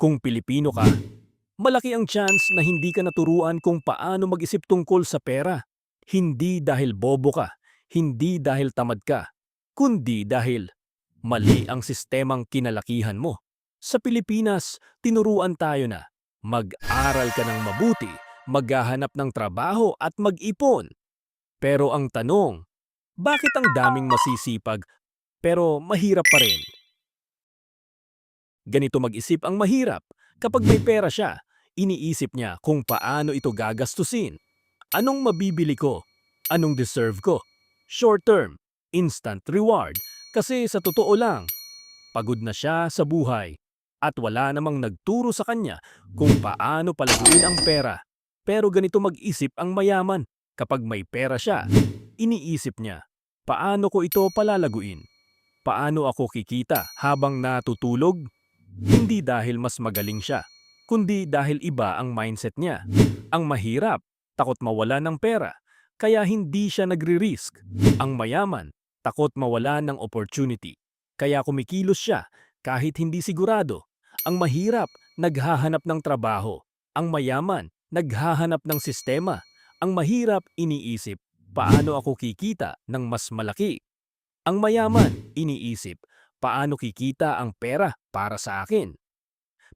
Kung Pilipino ka, malaki ang chance na hindi ka naturuan kung paano mag-isip tungkol sa pera. Hindi dahil bobo ka, hindi dahil tamad ka, kundi dahil mali ang sistemang kinalakihan mo. Sa Pilipinas, tinuruan tayo na mag-aral ka ng mabuti, maghahanap ng trabaho at mag-ipon. Pero ang tanong, bakit ang daming masisipag pero mahirap pa rin? Ganito mag-isip ang mahirap. Kapag may pera siya, iniisip niya kung paano ito gagastusin. Anong mabibili ko? Anong deserve ko? Short term, instant reward. Kasi sa totoo lang, pagod na siya sa buhay at wala namang nagturo sa kanya kung paano palaguin ang pera. Pero ganito mag-isip ang mayaman. Kapag may pera siya, iniisip niya, paano ko ito palalaguin? Paano ako kikita habang natutulog? Hindi dahil mas magaling siya, kundi dahil iba ang mindset niya. Ang mahirap, takot mawala ng pera, kaya hindi siya nagre-risk. Ang mayaman, takot mawala ng opportunity, kaya kumikilos siya kahit hindi sigurado. Ang mahirap, naghahanap ng trabaho. Ang mayaman, naghahanap ng sistema. Ang mahirap, iniisip, paano ako kikita ng mas malaki? Ang mayaman, iniisip, paano kikita ang pera para sa akin?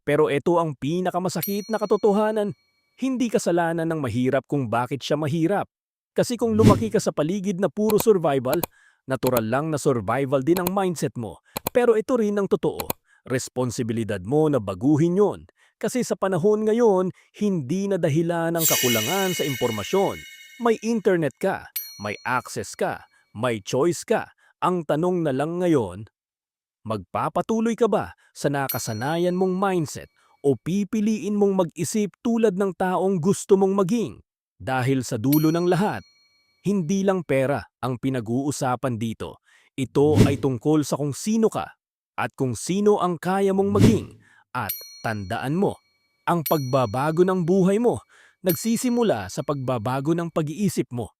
Pero ito ang pinakamasakit na katotohanan. Hindi kasalanan ng mahirap kung bakit siya mahirap. Kasi kung lumaki ka sa paligid na puro survival, natural lang na survival din ang mindset mo. Pero ito rin ang totoo. Responsibilidad mo na baguhin yon. Kasi sa panahon ngayon, hindi na dahilan ang kakulangan sa impormasyon. May internet ka, may access ka, may choice ka. Ang tanong na lang ngayon, magpapatuloy ka ba sa nakasanayan mong mindset o pipiliin mong mag-isip tulad ng taong gusto mong maging? Dahil sa dulo ng lahat, hindi lang pera ang pinag-uusapan dito. Ito ay tungkol sa kung sino ka at kung sino ang kaya mong maging. At tandaan mo, ang pagbabago ng buhay mo nagsisimula sa pagbabago ng pag-iisip mo.